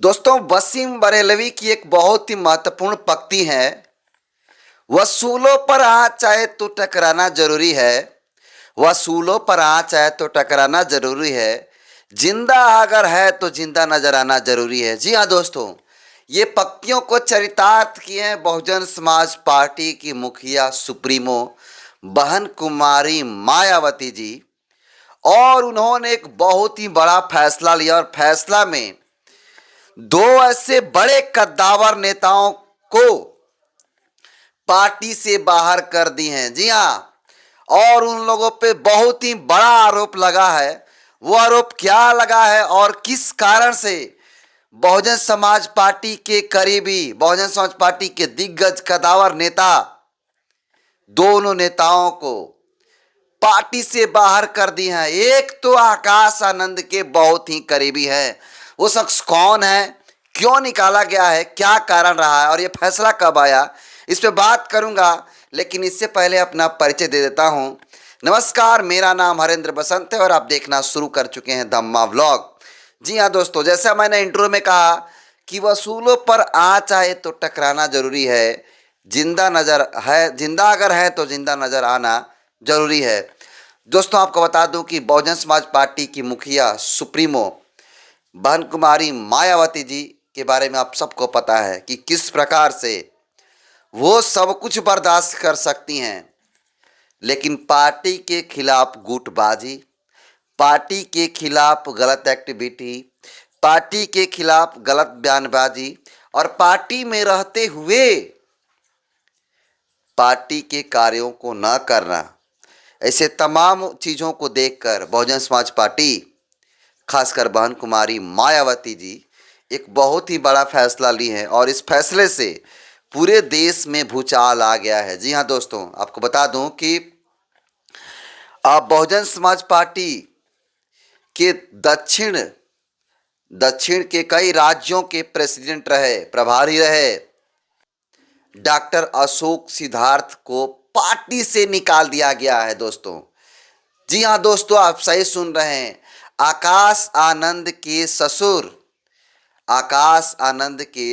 दोस्तों, वसीम बरेलवी की एक बहुत ही महत्वपूर्ण पंक्ति है। वसूलों पर आँच आए तो टकराना जरूरी है। वसूलों पर आँच आए तो टकराना जरूरी है। जिंदा अगर है तो जिंदा नजर आना जरूरी है। जी हाँ दोस्तों, ये पंक्तियों को चरितार्थ किए हैं बहुजन समाज पार्टी की मुखिया सुप्रीमो बहन कुमारी मायावती जी। और उन्होंने एक बहुत ही बड़ा फैसला लिया और फैसला में दो ऐसे बड़े कद्दावर नेताओं को पार्टी से बाहर कर दी हैं। जी हाँ, और उन लोगों पे बहुत ही बड़ा आरोप लगा है। वो आरोप क्या लगा है और किस कारण से बहुजन समाज पार्टी के करीबी, बहुजन समाज पार्टी के दिग्गज कद्दावर नेता दोनों नेताओं को पार्टी से बाहर कर दी हैं। एक तो आकाश आनंद के बहुत ही करीबी है। वो शख्स कौन है, क्यों निकाला गया है, क्या कारण रहा है और ये फैसला कब आया, इस पे बात करूंगा। लेकिन इससे पहले अपना परिचय दे देता हूं। नमस्कार, मेरा नाम हरेंद्र बसंत है और आप देखना शुरू कर चुके हैं धम्मा व्लॉग। जी हाँ दोस्तों, जैसा मैंने इंट्रो में कहा कि वसूलों पर आँच आए तो टकराना जरूरी है। जिंदा अगर है तो जिंदा नजर आना जरूरी है। दोस्तों, आपको बता दूं कि बहुजन समाज पार्टी की मुखिया सुप्रीमो बहन कुमारी मायावती जी के बारे में आप सबको पता है कि किस प्रकार से वो सब कुछ बर्दाश्त कर सकती हैं, लेकिन पार्टी के खिलाफ गुटबाजी, पार्टी के खिलाफ गलत एक्टिविटी, पार्टी के खिलाफ गलत बयानबाजी और पार्टी में रहते हुए पार्टी के कार्यों को न करना, ऐसे तमाम चीज़ों को देखकर बहुजन समाज पार्टी, खासकर बहन कुमारी मायावती जी एक बहुत ही बड़ा फैसला ली है और इस फैसले से पूरे देश में भूचाल आ गया है। जी हाँ दोस्तों, आपको बता दूं कि आप बहुजन समाज पार्टी के दक्षिण के कई राज्यों के प्रेसिडेंट रहे, प्रभारी रहे डॉक्टर अशोक सिद्धार्थ को पार्टी से निकाल दिया गया है दोस्तों। जी हाँ दोस्तों, आप सही सुन रहे हैं। आकाश आनंद के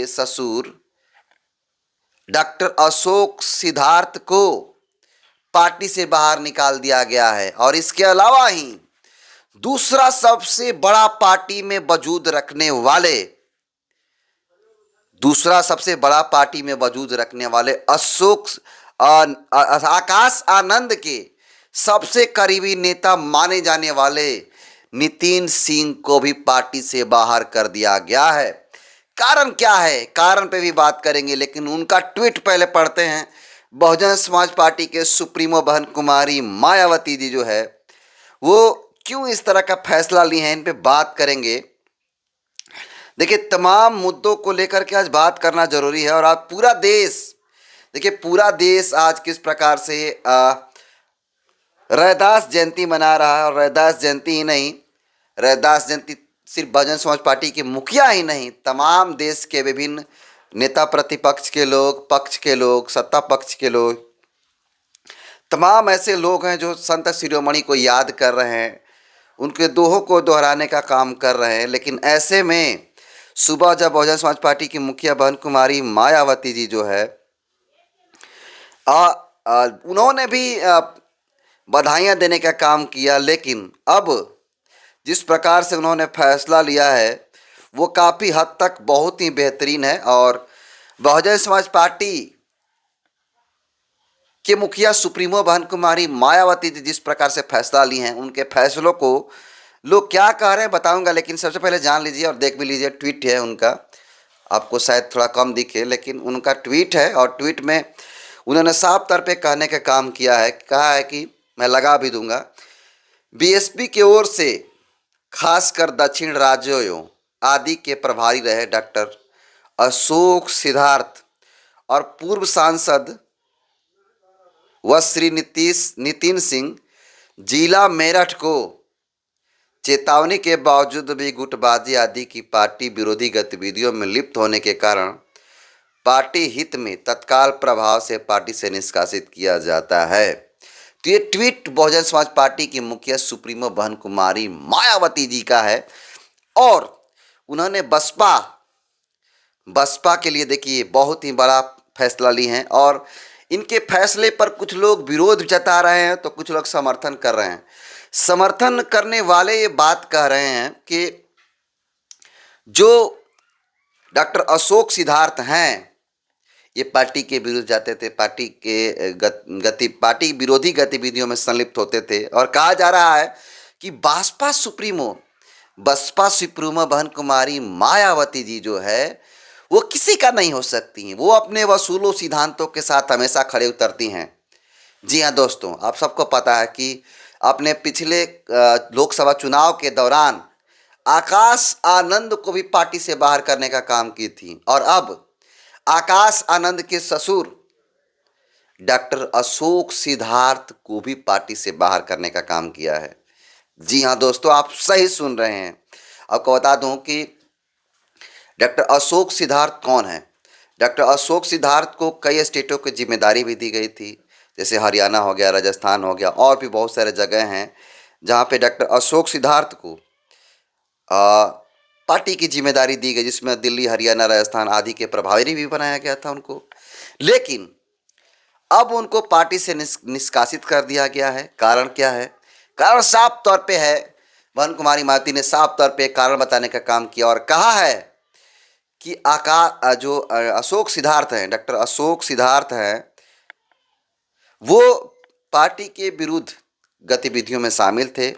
ससुर डॉक्टर अशोक सिद्धार्थ को पार्टी से बाहर निकाल दिया गया है। और इसके अलावा ही दूसरा सबसे बड़ा पार्टी में वजूद रखने वाले आकाश आनंद के सबसे करीबी नेता माने जाने वाले नितिन सिंह को भी पार्टी से बाहर कर दिया गया है। कारण क्या है, कारण पे भी बात करेंगे, लेकिन उनका ट्वीट पहले पढ़ते हैं। बहुजन समाज पार्टी के सुप्रीमो बहन कुमारी मायावती जी जो है वो क्यों इस तरह का फैसला लिए हैं, इन पे बात करेंगे। देखिए, तमाम मुद्दों को लेकर के आज बात करना जरूरी है। और आज पूरा देश आज किस प्रकार से रैदास जयंती मना रहा है। और रैदास जयंती ही नहीं, रैदास जयंती सिर्फ बहुजन समाज पार्टी के मुखिया ही नहीं, तमाम देश के विभिन्न नेता, प्रतिपक्ष के लोग, पक्ष के लोग, सत्ता पक्ष के लोग, तमाम ऐसे लोग हैं जो संत शिरोमणि को याद कर रहे हैं, उनके दोहों को दोहराने का काम कर रहे हैं। लेकिन ऐसे में सुबह जब बहुजन समाज पार्टी की मुखिया बहन कुमारी मायावती जी जो है उन्होंने भी बधाइयाँ देने का काम किया। लेकिन अब जिस प्रकार से उन्होंने फैसला लिया है वो काफ़ी हद तक बहुत ही बेहतरीन है। और बहुजन समाज पार्टी के मुखिया सुप्रीमो बहन कुमारी मायावती जी जिस प्रकार से फैसला ली हैं, उनके फैसलों को लोग क्या कह रहे हैं बताऊंगा। लेकिन सबसे पहले जान लीजिए और देख भी लीजिए, ट्वीट है उनका, आपको शायद थोड़ा कम दिखे लेकिन उनका ट्वीट है। और ट्वीट में उन्होंने साफ तौर पे कहने का काम किया है, कहा है कि मैं लगा भी दूंगा, बीएसपी की ओर से खासकर दक्षिण राज्यों आदि के प्रभारी रहे डॉक्टर अशोक सिद्धार्थ और पूर्व सांसद व श्री नितिन सिंह जिला मेरठ को चेतावनी के बावजूद भी गुटबाजी आदि की पार्टी विरोधी गतिविधियों में लिप्त होने के कारण पार्टी हित में तत्काल प्रभाव से पार्टी से निष्कासित किया जाता है। तो ये ट्वीट बहुजन समाज पार्टी की मुखिया सुप्रीमो बहन कुमारी मायावती जी का है। और उन्होंने बसपा बसपा के लिए देखिए बहुत ही बड़ा फैसला ली हैं और इनके फैसले पर कुछ लोग विरोध जता रहे हैं तो कुछ लोग समर्थन कर रहे हैं। समर्थन करने वाले ये बात कह रहे हैं कि जो डॉक्टर अशोक सिद्धार्थ हैं ये पार्टी के विरुद्ध जाते थे, पार्टी के पार्टी विरोधी गतिविधियों में संलिप्त होते थे और कहा जा रहा है कि बसपा सुप्रीमो बहन कुमारी मायावती जी जो है वो किसी का नहीं हो सकती हैं। वो अपने वसूलों सिद्धांतों के साथ हमेशा खड़े उतरती हैं। जी हाँ दोस्तों, आप सबको पता है कि अपने पिछले लोकसभा चुनाव के दौरान आकाश आनंद को भी पार्टी से बाहर करने का काम की थी और अब आकाश आनंद के ससुर डॉक्टर अशोक सिद्धार्थ को भी पार्टी से बाहर करने का काम किया है। जी हाँ दोस्तों, आप सही सुन रहे हैं। आपको बता दूं कि डॉक्टर अशोक सिद्धार्थ कौन है। डॉक्टर अशोक सिद्धार्थ को कई स्टेटों की जिम्मेदारी भी दी गई थी, जैसे हरियाणा हो गया, राजस्थान हो गया और भी बहुत सारे जगह हैं जहाँ पे डॉक्टर अशोक सिद्धार्थ को पार्टी की जिम्मेदारी दी गई, जिसमें दिल्ली, हरियाणा, राजस्थान आदि के प्रभारी भी बनाया गया था उनको। लेकिन अब उनको पार्टी से निष्कासित कर दिया गया है। कारण क्या है? कारण साफ तौर पे है, बहन कुमारी मायावती ने साफ तौर पे कारण बताने का काम किया और कहा है कि जो अशोक सिद्धार्थ हैं, डॉक्टर अशोक सिद्धार्थ हैं, वो पार्टी के विरुद्ध गतिविधियों में शामिल थे,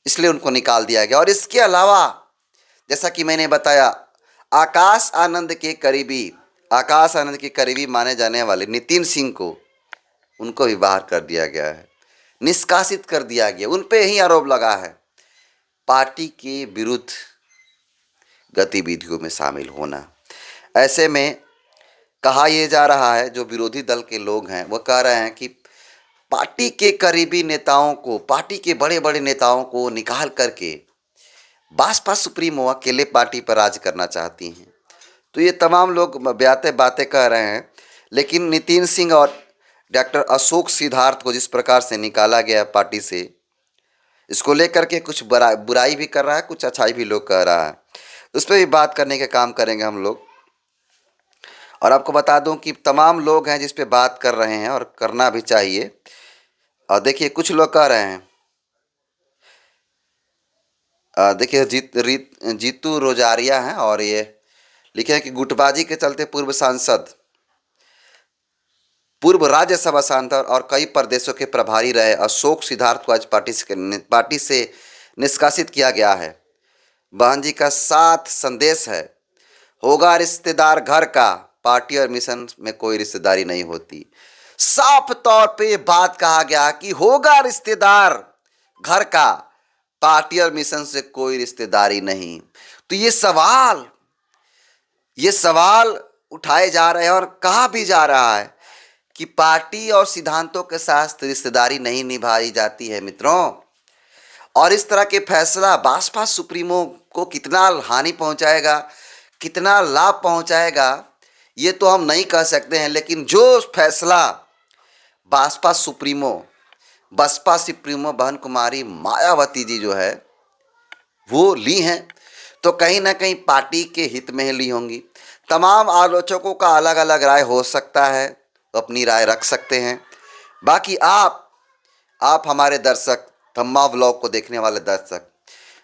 इसलिए उनको निकाल दिया गया। और इसके अलावा जैसा कि मैंने बताया, आकाश आनंद के करीबी माने जाने वाले नितिन सिंह को उनको भी बाहर कर दिया गया है, निष्कासित कर दिया गया। उन पे ही आरोप लगा है पार्टी के विरुद्ध गतिविधियों में शामिल होना। ऐसे में कहा यह जा रहा है, जो विरोधी दल के लोग हैं वो कह रहे हैं कि पार्टी के करीबी नेताओं को, पार्टी के बड़े बड़े नेताओं को निकाल करके बसपा सुप्रीमो अकेले पार्टी पर राज करना चाहती हैं। तो ये तमाम लोग बातें कह रहे हैं। लेकिन नितिन सिंह और डॉक्टर अशोक सिद्धार्थ को जिस प्रकार से निकाला गया पार्टी से, इसको लेकर के कुछ बुराई भी कर रहा है, कुछ अच्छाई भी लोग कह रहा है। उस पर भी बात करने का काम करेंगे हम लोग। और आपको बता दूं कि तमाम लोग हैं जिस पे बात कर रहे हैं और करना भी चाहिए। और देखिए कुछ लोग कह रहे हैं, देखिए जीतू रोजारिया हैं और ये लिखे हैं कि गुटबाजी के चलते पूर्व राज्यसभा सांसद और कई प्रदेशों के प्रभारी रहे अशोक सिद्धार्थ को आज पार्टी से निष्कासित किया गया है। बहन जी का साथ संदेश है, होगा रिश्तेदार घर का, पार्टी और मिशन में कोई रिश्तेदारी नहीं होती। साफ तौर पे बात कहा गया कि होगा रिश्तेदार घर का, पार्टी और मिशन से कोई रिश्तेदारी नहीं। तो ये सवाल उठाए जा रहे हैं और कहा भी जा रहा है कि पार्टी और सिद्धांतों के साथ रिश्तेदारी नहीं निभाई जाती है मित्रों। और इस तरह के फैसला बसपा सुप्रीमो को कितना हानि पहुंचाएगा, कितना लाभ पहुंचाएगा, ये तो हम नहीं कह सकते हैं। लेकिन जो फैसला बसपा सुप्रीमो बहन कुमारी मायावती जी जो है वो ली हैं, तो कहीं ना कहीं पार्टी के हित में ही ली होंगी। तमाम आलोचकों का अलग अलग राय हो सकता है, अपनी राय रख सकते हैं। बाकी आप हमारे दर्शक, धम्मा व्लॉग को देखने वाले दर्शक,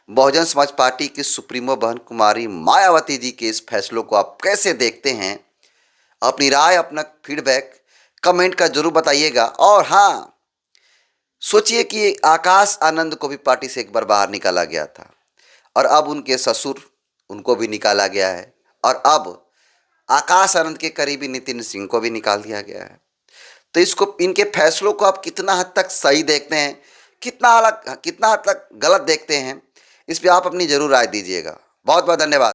बहुजन समाज पार्टी की सुप्रीमो बहन कुमारी मायावती जी के इस फैसलों को आप कैसे देखते हैं? अपनी राय, अपना फीडबैक कमेंट का जरूर बताइएगा। और हाँ, सोचिए कि आकाश आनंद को भी पार्टी से एक बार बाहर निकाला गया था और अब उनके ससुर, उनको भी निकाला गया है और अब आकाश आनंद के करीबी नितिन सिंह को भी निकाल दिया गया है। तो इनके फैसलों को आप कितना हद तक सही देखते हैं, कितना हद तक गलत देखते हैं, इस पर आप अपनी जरूर राय दीजिएगा। बहुत बहुत धन्यवाद।